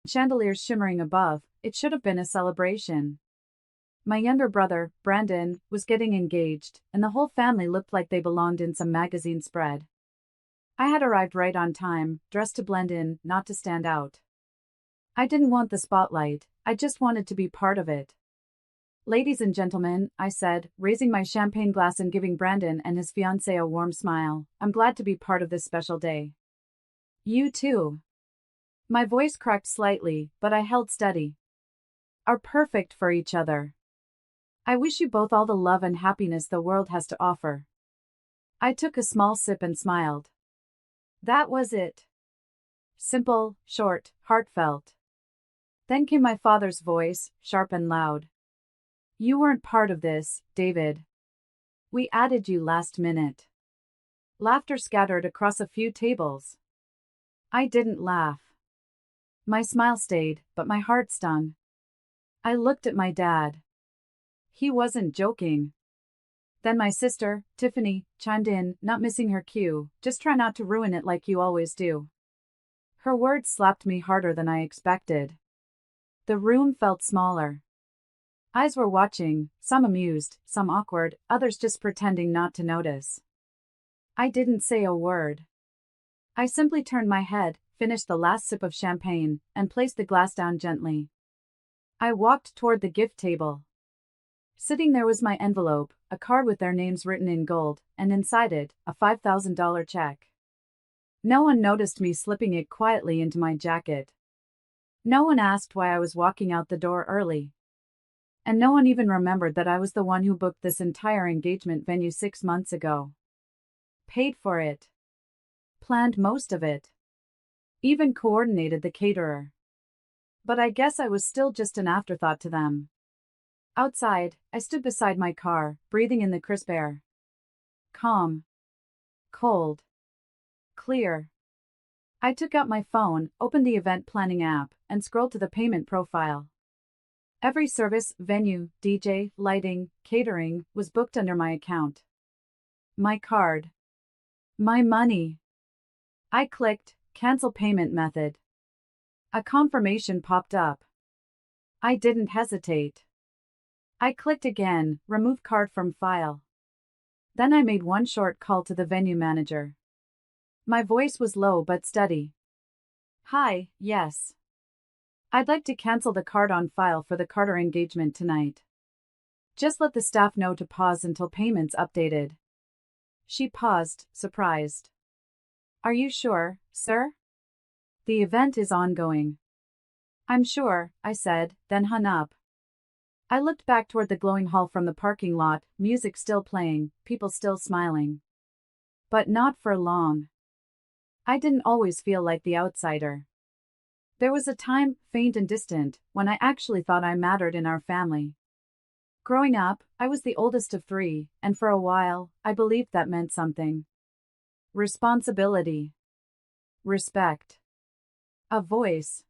chandeliers shimmering above. It should have been a celebration. My younger brother, Brandon, was getting engaged, and the whole family looked like they belonged in some magazine spread. I had arrived right on time, dressed to blend in, not to stand out. I didn't want the spotlight, I just wanted to be part of it. "Ladies and gentlemen," I said, raising my champagne glass and giving Brandon and his fiancée a warm smile, "I'm glad to be part of this special day." "You too." My voice cracked slightly, but I held steady. "Are perfect for each other. I wish you both all the love and happiness the world has to offer." I took a small sip and smiled. That was it. Simple, short, heartfelt. Then came my father's voice, sharp and loud. "You weren't part of this, David. We added you last minute." Laughter scattered across a few tables. I didn't laugh. My smile stayed, but my heart stung. I looked at my dad. He wasn't joking. Then my sister, Tiffany, chimed in, not missing her cue, "Just try not to ruin it like you always do." Her words slapped me harder than I expected. The room felt smaller. Eyes were watching, some amused, some awkward, others just pretending not to notice. I didn't say a word. I simply turned my head, finished the last sip of champagne, and placed the glass down gently. I walked toward the gift table. Sitting there was my envelope, a card with their names written in gold, and inside it, a $5,000 check. No one noticed me slipping it quietly into my jacket. No one asked why I was walking out the door early. And no one even remembered that I was the one who booked this entire engagement venue 6 months ago. Paid for it. Planned most of it. Even coordinated the caterer. But I guess I was still just an afterthought to them. Outside, I stood beside my car, breathing in the crisp air. Calm. Cold. Clear. I took out my phone, opened the event planning app, and scrolled to the payment profile. Every service, venue, DJ, lighting, catering, was booked under my account. My card. My money. I clicked, Cancel Payment Method. A confirmation popped up. I didn't hesitate. I clicked again, Remove Card from File. Then I made one short call to the venue manager. My voice was low but steady. "Hi, yes. I'd like to cancel the card on file for the Carter engagement tonight. Just let the staff know to pause until payment's updated." She paused, surprised. "Are you sure, sir? The event is ongoing." "I'm sure," I said, then hung up. I looked back toward the glowing hall from the parking lot, music still playing, people still smiling. But not for long. I didn't always feel like the outsider. There was a time, faint and distant, when I actually thought I mattered in our family. Growing up, I was the oldest of 3, and for a while, I believed that meant something. Responsibility. Respect. A voice.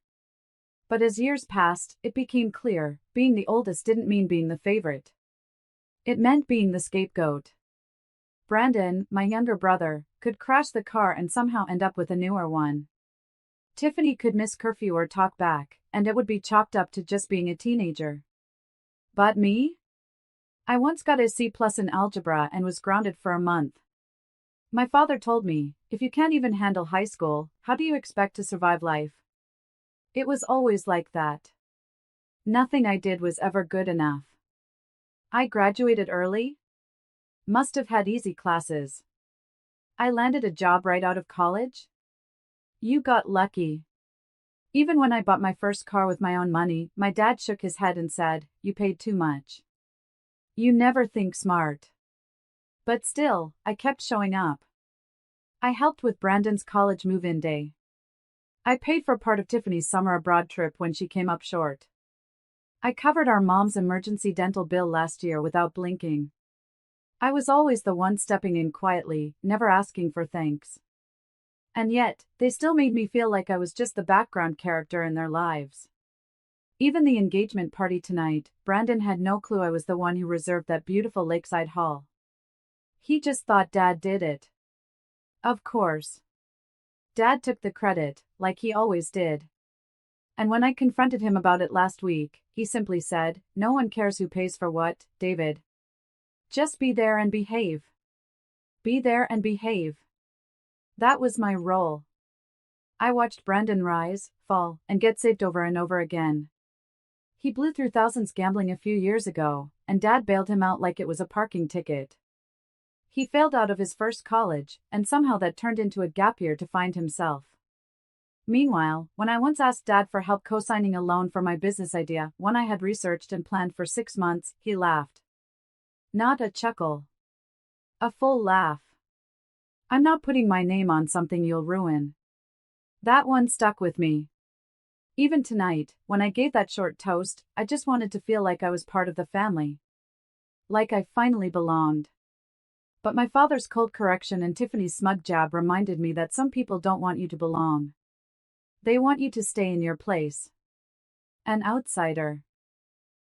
But as years passed, it became clear, being the oldest didn't mean being the favorite. It meant being the scapegoat. Brandon, my younger brother, could crash the car and somehow end up with a newer one. Tiffany could miss curfew or talk back, and it would be chalked up to just being a teenager. But me? I once got a C+ in algebra and was grounded for a month. My father told me, "If you can't even handle high school, how do you expect to survive life?" It was always like that. Nothing I did was ever good enough. I graduated early? Must have had easy classes. I landed a job right out of college? You got lucky. Even when I bought my first car with my own money, my dad shook his head and said, "You paid too much. You never think smart." But still, I kept showing up. I helped with Brandon's college move-in day. I paid for part of Tiffany's summer abroad trip when she came up short. I covered our mom's emergency dental bill last year without blinking. I was always the one stepping in quietly, never asking for thanks. And yet, they still made me feel like I was just the background character in their lives. Even the engagement party tonight, Brandon had no clue I was the one who reserved that beautiful lakeside hall. He just thought Dad did it. Of course. Dad took the credit, like he always did. And when I confronted him about it last week, he simply said, "No one cares who pays for what, David. Just be there and behave. Be there and behave." That was my role. I watched Brandon rise, fall, and get saved over and over again. He blew through thousands gambling a few years ago, and Dad bailed him out like it was a parking ticket. He failed out of his first college, and somehow that turned into a gap year to find himself. Meanwhile, when I once asked Dad for help co-signing a loan for my business idea, one I had researched and planned for 6 months, he laughed. Not a chuckle. A full laugh. "I'm not putting my name on something you'll ruin." That one stuck with me. Even tonight, when I gave that short toast, I just wanted to feel like I was part of the family. Like I finally belonged. But my father's cold correction and Tiffany's smug jab reminded me that some people don't want you to belong. They want you to stay in your place. An outsider.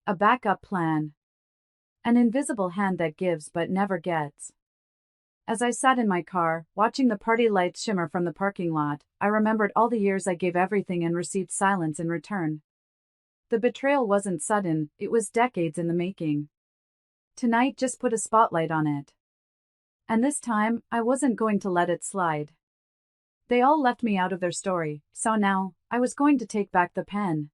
A backup plan. An invisible hand that gives but never gets. As I sat in my car, watching the party lights shimmer from the parking lot, I remembered all the years I gave everything and received silence in return. The betrayal wasn't sudden, it was decades in the making. Tonight just put a spotlight on it. And this time, I wasn't going to let it slide. They all left me out of their story, so now, I was going to take back the pen.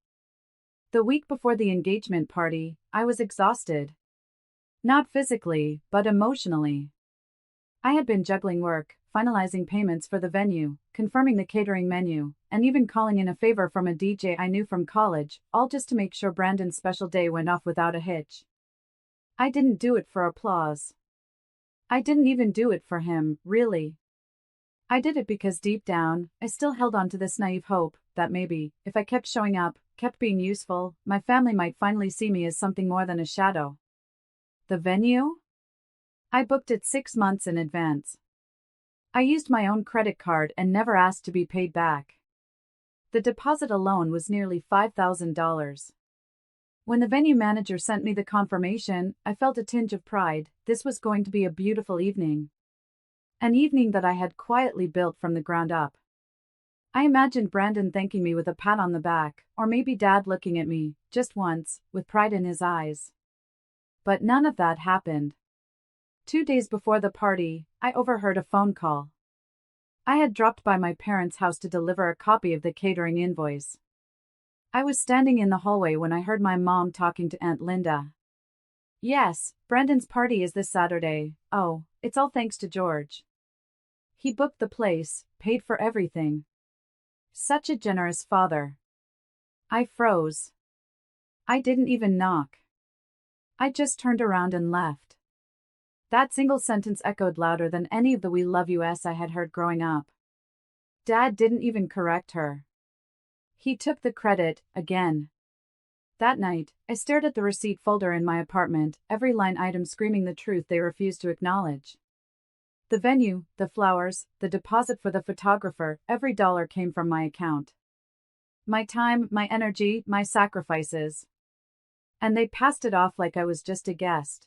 The week before the engagement party, I was exhausted. Not physically, but emotionally. I had been juggling work, finalizing payments for the venue, confirming the catering menu, and even calling in a favor from a DJ I knew from college, all just to make sure Brandon's special day went off without a hitch. I didn't do it for applause. I didn't even do it for him, really. I did it because deep down, I still held on to this naive hope that maybe, if I kept showing up, kept being useful, my family might finally see me as something more than a shadow. The venue? I booked it 6 months in advance. I used my own credit card and never asked to be paid back. The deposit alone was nearly $5,000. When the venue manager sent me the confirmation, I felt a tinge of pride. This was going to be a beautiful evening. An evening that I had quietly built from the ground up. I imagined Brandon thanking me with a pat on the back, or maybe Dad looking at me, just once, with pride in his eyes. But none of that happened. 2 days before the party, I overheard a phone call. I had dropped by my parents' house to deliver a copy of the catering invoice. I was standing in the hallway when I heard my mom talking to Aunt Linda. "Yes, Brandon's party is this Saturday. Oh, it's all thanks to George. He booked the place, paid for everything. Such a generous father." I froze. I didn't even knock. I just turned around and left. That single sentence echoed louder than any of the "we love yous" I had heard growing up. Dad didn't even correct her. He took the credit, again. That night, I stared at the receipt folder in my apartment, every line item screaming the truth they refused to acknowledge. The venue, the flowers, the deposit for the photographer, every dollar came from my account. My time, my energy, my sacrifices. And they passed it off like I was just a guest.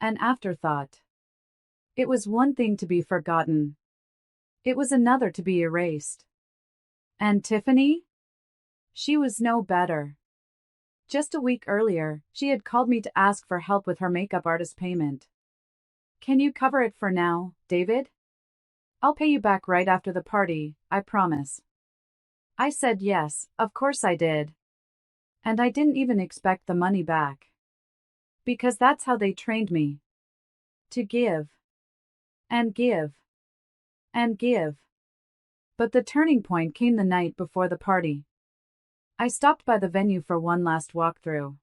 An afterthought. It was one thing to be forgotten. It was another to be erased. And Tiffany? She was no better. Just a week earlier, she had called me to ask for help with her makeup artist payment. "Can you cover it for now, David? I'll pay you back right after the party, I promise." I said yes, of course I did. And I didn't even expect the money back. Because that's how they trained me. To give. And give. And give. But the turning point came the night before the party. I stopped by the venue for one last walkthrough.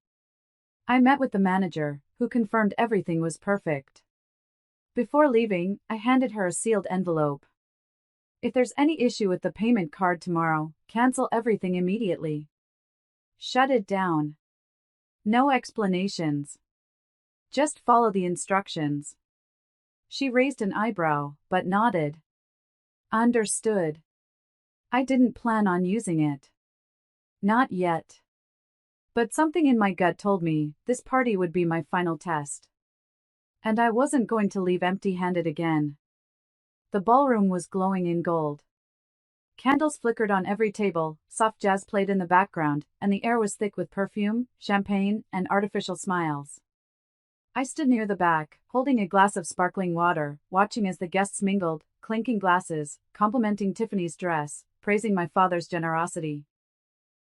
I met with the manager, who confirmed everything was perfect. Before leaving, I handed her a sealed envelope. "If there's any issue with the payment card tomorrow, cancel everything immediately. Shut it down. No explanations. Just follow the instructions." She raised an eyebrow, but nodded. Understood. I didn't plan on using it. Not yet. But something in my gut told me this party would be my final test. And I wasn't going to leave empty-handed again. The ballroom was glowing in gold. Candles flickered on every table, soft jazz played in the background, and the air was thick with perfume, champagne, and artificial smiles. I stood near the back, holding a glass of sparkling water, watching as the guests mingled, clinking glasses, complimenting Tiffany's dress, praising my father's generosity.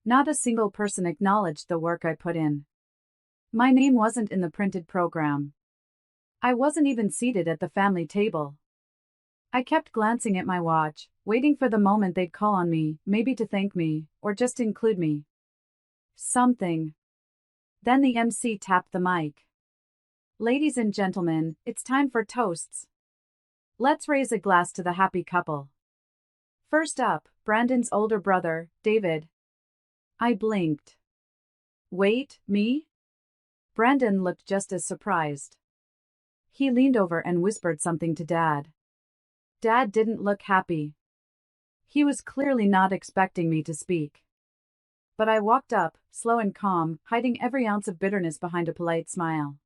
Not a single person acknowledged the work I put in. My name wasn't in the printed program. I wasn't even seated at the family table. I kept glancing at my watch, waiting for the moment they'd call on me, maybe to thank me, or just include me. Something. Then the MC tapped the mic. Ladies and gentlemen, it's time for toasts. Let's raise a glass to the happy couple. First up, Brandon's older brother, David. I blinked. Wait, me? Brandon looked just as surprised. He leaned over and whispered something to Dad. Dad didn't look happy. He was clearly not expecting me to speak. But I walked up, slow and calm, hiding every ounce of bitterness behind a polite smile.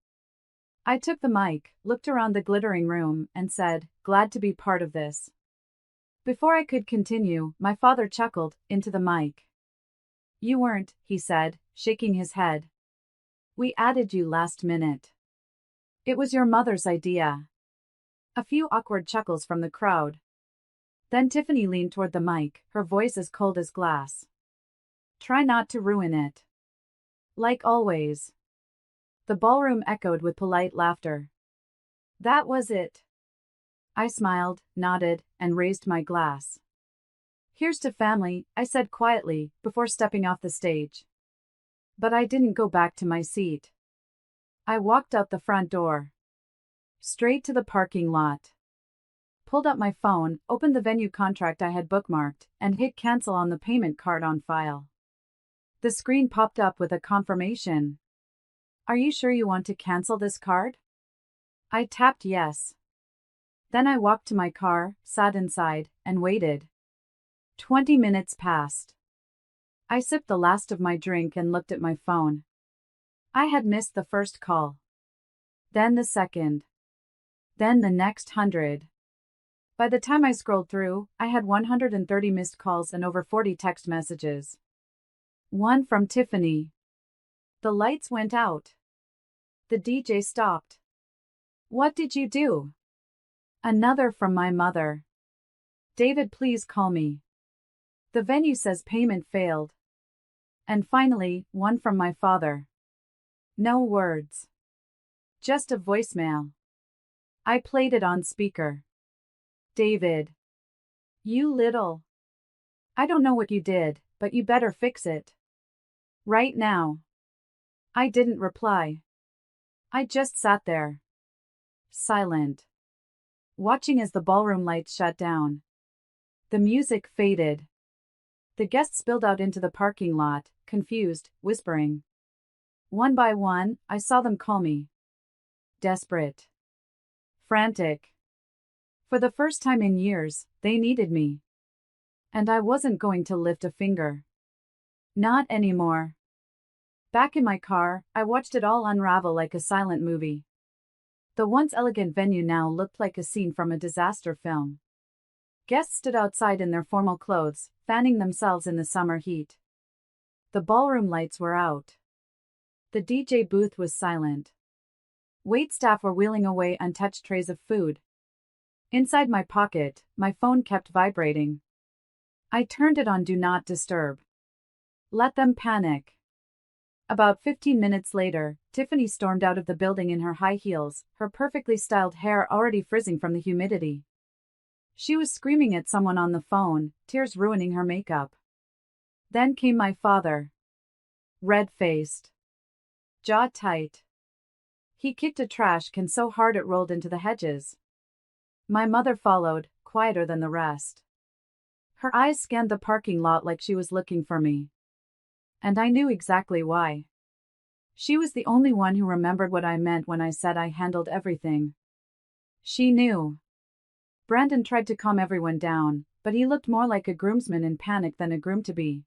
I took the mic, looked around the glittering room, and said, "Glad to be part of this." Before I could continue, my father chuckled into the mic. "You weren't," he said, shaking his head. "We added you last minute. It was your mother's idea." A few awkward chuckles from the crowd. Then Tiffany leaned toward the mic, her voice as cold as glass. "Try not to ruin it." Like always. The ballroom echoed with polite laughter. That was it. I smiled, nodded, and raised my glass. "Here's to family," I said quietly, before stepping off the stage. But I didn't go back to my seat. I walked out the front door. Straight to the parking lot. Pulled up my phone, opened the venue contract I had bookmarked, and hit cancel on the payment card on file. The screen popped up with a confirmation. "Are you sure you want to cancel this card?" I tapped yes. Then I walked to my car, sat inside, and waited. 20 minutes passed. I sipped the last of my drink and looked at my phone. I had missed the first call. Then the second. Then the next 100. By the time I scrolled through, I had 130 missed calls and over 40 text messages. One from Tiffany. The lights went out. The DJ stopped. "What did you do?" Another from my mother. "David, please call me. The venue says payment failed." And finally, one from my father. No words. Just a voicemail. I played it on speaker. "David. You little. I don't know what you did, but you better fix it. Right now." I didn't reply. I just sat there. Silent. Watching as the ballroom lights shut down. The music faded. The guests spilled out into the parking lot, confused, whispering. One by one, I saw them call me. Desperate. Frantic. For the first time in years, they needed me. And I wasn't going to lift a finger. Not anymore. Back in my car, I watched it all unravel like a silent movie. The once elegant venue now looked like a scene from a disaster film. Guests stood outside in their formal clothes, fanning themselves in the summer heat. The ballroom lights were out. The DJ booth was silent. Waitstaff were wheeling away untouched trays of food. Inside my pocket, my phone kept vibrating. I turned it on Do Not Disturb. Let them panic. About 15 minutes later, Tiffany stormed out of the building in her high heels, her perfectly styled hair already frizzing from the humidity. She was screaming at someone on the phone, tears ruining her makeup. Then came my father. Red-faced. Jaw tight. He kicked a trash can so hard it rolled into the hedges. My mother followed, quieter than the rest. Her eyes scanned the parking lot like she was looking for me. And I knew exactly why. She was the only one who remembered what I meant when I said I handled everything. She knew. Brandon tried to calm everyone down, but he looked more like a groomsman in panic than a groom-to-be.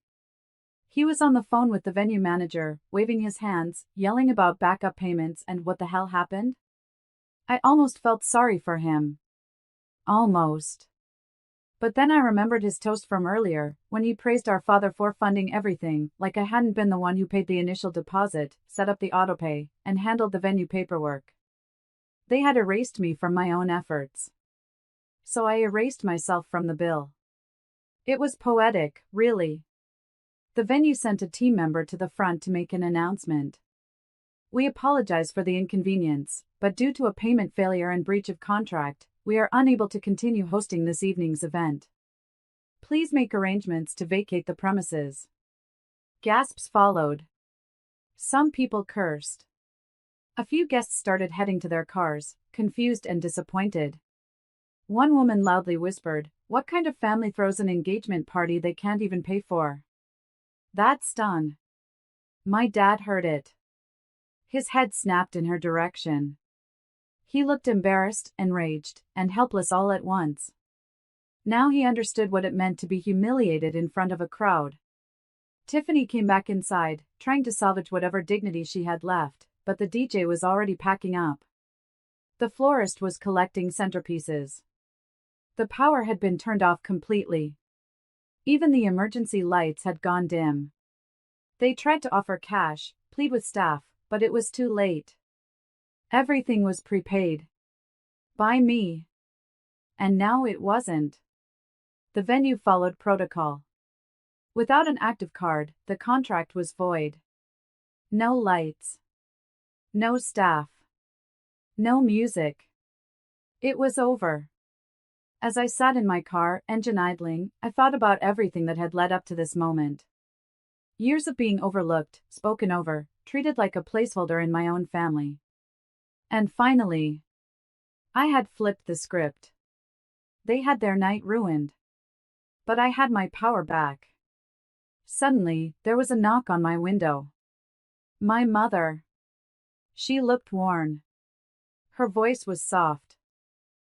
He was on the phone with the venue manager, waving his hands, yelling about backup payments and what the hell happened. I almost felt sorry for him. Almost. But then I remembered his toast from earlier, when he praised our father for funding everything, like I hadn't been the one who paid the initial deposit, set up the autopay, and handled the venue paperwork. They had erased me from my own efforts. So I erased myself from the bill. It was poetic, really. The venue sent a team member to the front to make an announcement. We apologize for the inconvenience, but due to a payment failure and breach of contract, we are unable to continue hosting this evening's event. Please make arrangements to vacate the premises. Gasps followed. Some people cursed. A few guests started heading to their cars, confused and disappointed. One woman loudly whispered, "What kind of family throws an engagement party they can't even pay for?" That stung. My dad heard it. His head snapped in her direction. He looked embarrassed, enraged, and helpless all at once. Now he understood what it meant to be humiliated in front of a crowd. Tiffany came back inside, trying to salvage whatever dignity she had left, but the DJ was already packing up. The florist was collecting centerpieces. The power had been turned off completely. Even the emergency lights had gone dim. They tried to offer cash, plead with staff, but it was too late. Everything was prepaid. By me. And now it wasn't. The venue followed protocol. Without an active card, the contract was void. No lights. No staff. No music. It was over. As I sat in my car, engine idling, I thought about everything that had led up to this moment. Years of being overlooked, spoken over, treated like a placeholder in my own family. And finally, I had flipped the script. They had their night ruined. But I had my power back. Suddenly, there was a knock on my window. My mother. She looked worn. Her voice was soft.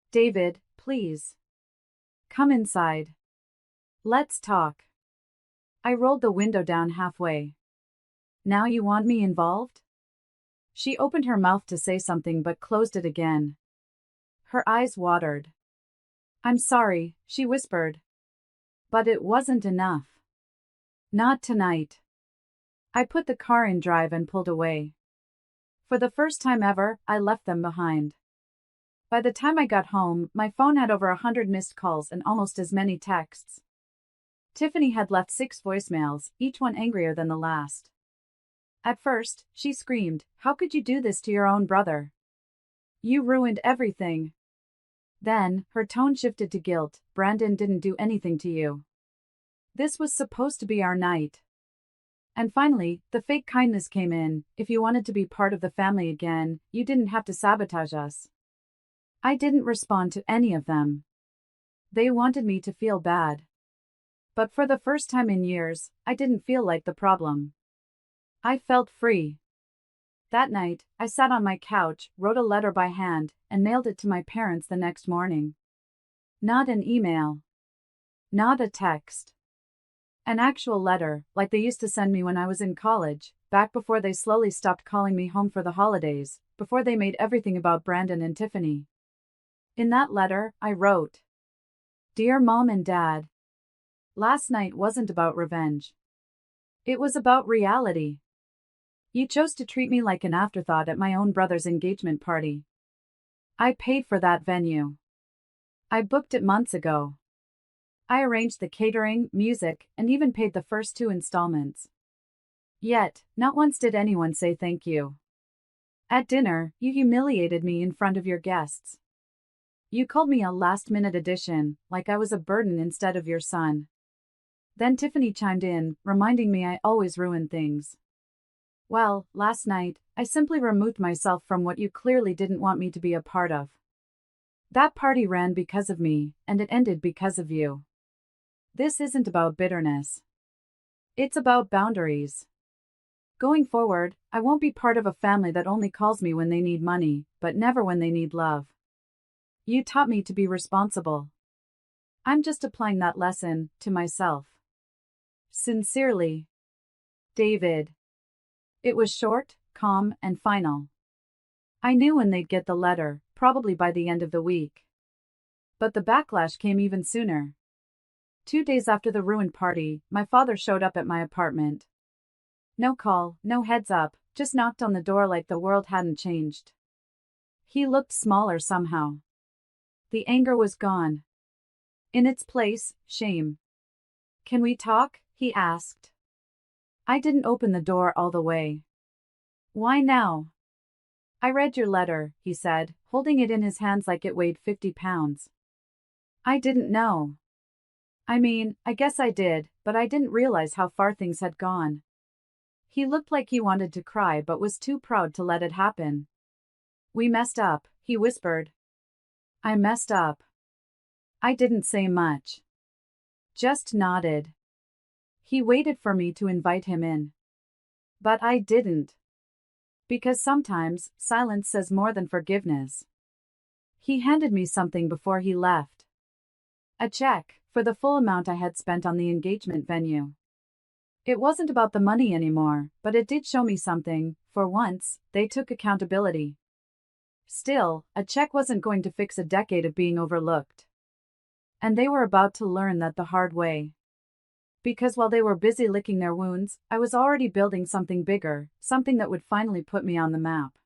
"David, please. Come inside. Let's talk." I rolled the window down halfway. "Now you want me involved?" She opened her mouth to say something but closed it again. Her eyes watered. "I'm sorry," she whispered. But it wasn't enough. Not tonight. I put the car in drive and pulled away. For the first time ever, I left them behind. By the time I got home, my phone had over 100 missed calls and almost as many texts. Tiffany had left 6 voicemails, each one angrier than the last. At first, she screamed, "How could you do this to your own brother? You ruined everything." Then, her tone shifted to guilt. "Brandon didn't do anything to you. This was supposed to be our night." And finally, the fake kindness came in. "If you wanted to be part of the family again, you didn't have to sabotage us." I didn't respond to any of them. They wanted me to feel bad. But for the first time in years, I didn't feel like the problem. I felt free. That night, I sat on my couch, wrote a letter by hand, and mailed it to my parents the next morning. Not an email. Not a text. An actual letter, like they used to send me when I was in college, back before they slowly stopped calling me home for the holidays, before they made everything about Brandon and Tiffany. In that letter, I wrote, "Dear Mom and Dad, last night wasn't about revenge. It was about reality. You chose to treat me like an afterthought at my own brother's engagement party. I paid for that venue. I booked it months ago. I arranged the catering, music, and even paid the first 2 installments. Yet, not once did anyone say thank you. At dinner, you humiliated me in front of your guests. You called me a last-minute addition, like I was a burden instead of your son." Then Tiffany chimed in, reminding me I always ruin things. "Well, last night, I simply removed myself from what you clearly didn't want me to be a part of. That party ran because of me, and it ended because of you. This isn't about bitterness. It's about boundaries. Going forward, I won't be part of a family that only calls me when they need money, but never when they need love. You taught me to be responsible. I'm just applying that lesson to myself. Sincerely, David." It was short, calm, and final. I knew when they'd get the letter, probably by the end of the week. But the backlash came even sooner. 2 days after the ruined party, my father showed up at my apartment. No call, no heads up, just knocked on the door like the world hadn't changed. He looked smaller somehow. The anger was gone. In its place, shame. "Can we talk?" he asked. I didn't open the door all the way. "Why now?" "I read your letter," he said, holding it in his hands like it weighed 50 pounds. "I didn't know. I mean, I guess I did, but I didn't realize how far things had gone." He looked like he wanted to cry but was too proud to let it happen. "We messed up," he whispered. "I messed up." I didn't say much. Just nodded. He waited for me to invite him in. But I didn't. Because sometimes, silence says more than forgiveness. He handed me something before he left. A check, for the full amount I had spent on the engagement venue. It wasn't about the money anymore, but it did show me something. For once, they took accountability. Still, a check wasn't going to fix a decade of being overlooked. And they were about to learn that the hard way. Because while they were busy licking their wounds, I was already building something bigger, something that would finally put me on the map.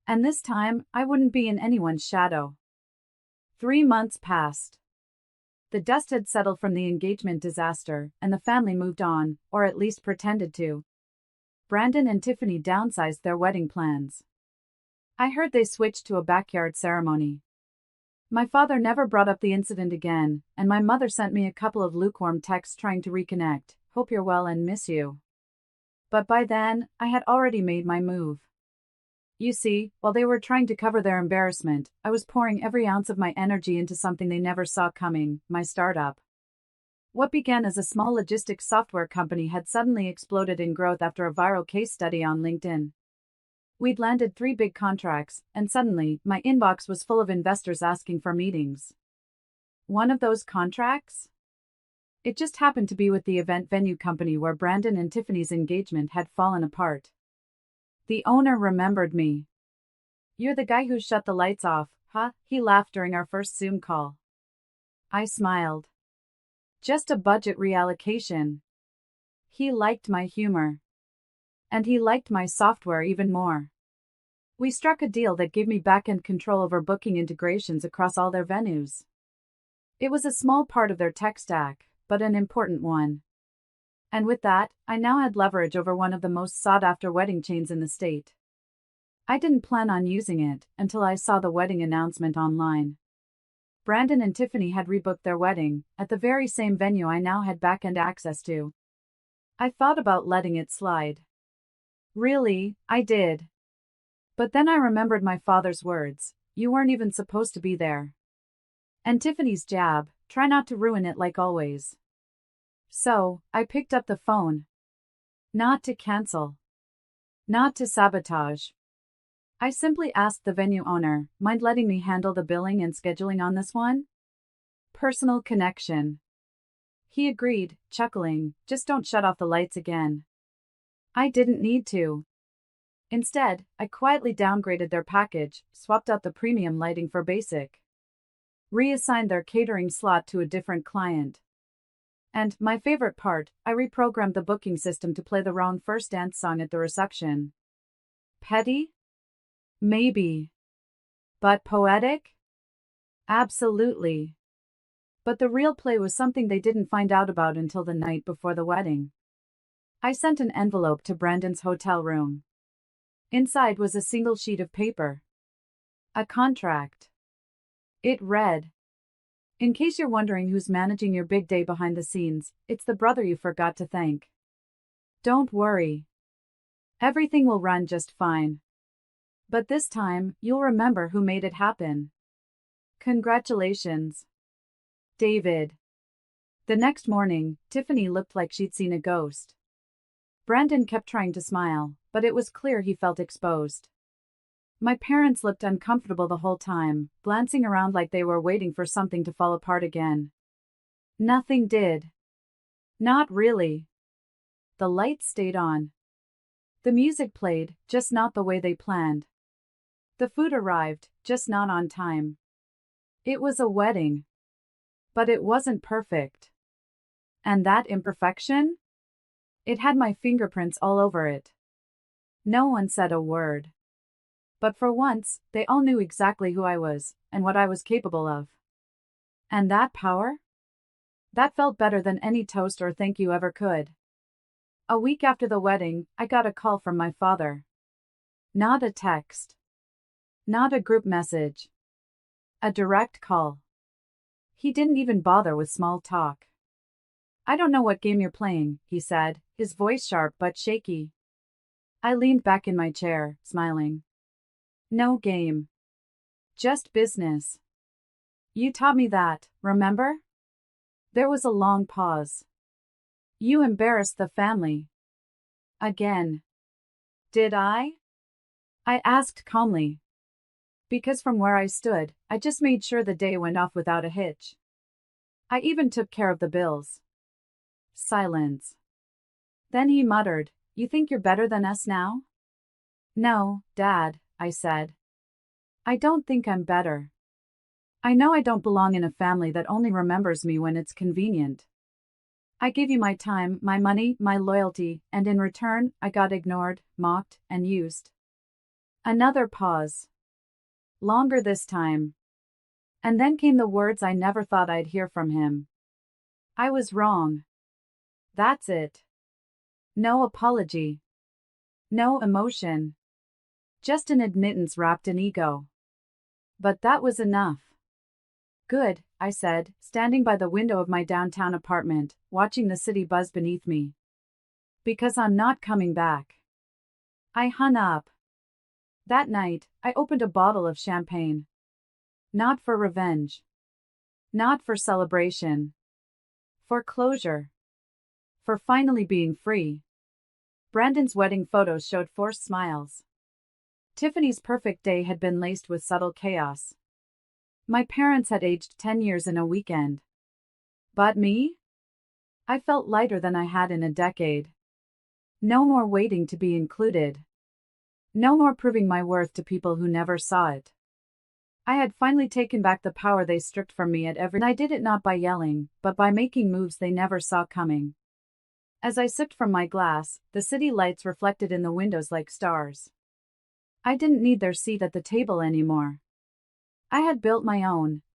And this time, I wouldn't be in anyone's shadow. 3 months passed. The dust had settled from the engagement disaster, and the family moved on, or at least pretended to. Brandon and Tiffany downsized their wedding plans. I heard they switched to a backyard ceremony. My father never brought up the incident again, and my mother sent me a couple of lukewarm texts trying to reconnect. "Hope you're well and miss you." But by then, I had already made my move. You see, while they were trying to cover their embarrassment, I was pouring every ounce of my energy into something they never saw coming, my startup. What began as a small logistics software company had suddenly exploded in growth after a viral case study on LinkedIn. We'd landed 3 big contracts, and suddenly, my inbox was full of investors asking for meetings. One of those contracts? It just happened to be with the event venue company where Brandon and Tiffany's engagement had fallen apart. The owner remembered me. "You're the guy who shut the lights off, huh?" he laughed during our first Zoom call. I smiled. Just a budget reallocation. He liked my humor. And he liked my software even more. We struck a deal that gave me back-end control over booking integrations across all their venues. It was a small part of their tech stack, but an important one. And with that, I now had leverage over one of the most sought-after wedding chains in the state. I didn't plan on using it until I saw the wedding announcement online. Brandon and Tiffany had rebooked their wedding at the very same venue I now had back-end access to. I thought about letting it slide. Really, I did. But then I remembered my father's words, "You weren't even supposed to be there." And Tiffany's jab, "Try not to ruin it like always." So, I picked up the phone. Not to cancel. Not to sabotage. I simply asked the venue owner, "Mind letting me handle the billing and scheduling on this one?" Personal connection. He agreed, chuckling, "Just don't shut off the lights again." I didn't need to. Instead, I quietly downgraded their package, swapped out the premium lighting for basic. Reassigned their catering slot to a different client. And, my favorite part, I reprogrammed the booking system to play the wrong first dance song at the reception. Petty? Maybe. But poetic? Absolutely. But the real play was something they didn't find out about until the night before the wedding. I sent an envelope to Brandon's hotel room. Inside was a single sheet of paper. A contract. It read, "In case you're wondering who's managing your big day behind the scenes, it's the brother you forgot to thank. Don't worry. Everything will run just fine. But this time, you'll remember who made it happen. Congratulations. David." The next morning, Tiffany looked like she'd seen a ghost. Brandon kept trying to smile, but it was clear he felt exposed. My parents looked uncomfortable the whole time, glancing around like they were waiting for something to fall apart again. Nothing did. Not really. The lights stayed on. The music played, just not the way they planned. The food arrived, just not on time. It was a wedding. But it wasn't perfect. And that imperfection? It had my fingerprints all over it. No one said a word. But for once, they all knew exactly who I was and what I was capable of. And that power? That felt better than any toast or thank you ever could. A week after the wedding, I got a call from my father. Not a text. Not a group message. A direct call. He didn't even bother with small talk. "I don't know what game you're playing," he said, his voice sharp but shaky. I leaned back in my chair, smiling. "No game. Just business. You taught me that, remember?" There was a long pause. "You embarrassed the family." Again. "Did I?" I asked calmly. Because from where I stood, I just made sure the day went off without a hitch. I even took care of the bills. Silence. Then he muttered, "You think you're better than us now?" "No, Dad," I said. "I don't think I'm better. I know I don't belong in a family that only remembers me when it's convenient. I gave you my time, my money, my loyalty, and in return, I got ignored, mocked, and used." Another pause. Longer this time. And then came the words I never thought I'd hear from him. "I was wrong. That's it." No apology. No emotion. Just an admittance wrapped in ego. But that was enough. "Good," I said, standing by the window of my downtown apartment, watching the city buzz beneath me. "Because I'm not coming back." I hung up. That night, I opened a bottle of champagne. Not for revenge. Not for celebration. For closure. For finally being free. Brandon's wedding photos showed forced smiles. Tiffany's perfect day had been laced with subtle chaos. My parents had aged 10 years in a weekend. But me? I felt lighter than I had in a decade. No more waiting to be included. No more proving my worth to people who never saw it. I had finally taken back the power they stripped from me at every. And I did it not by yelling, but by making moves they never saw coming. As I sipped from my glass, the city lights reflected in the windows like stars. I didn't need their seat at the table anymore. I had built my own,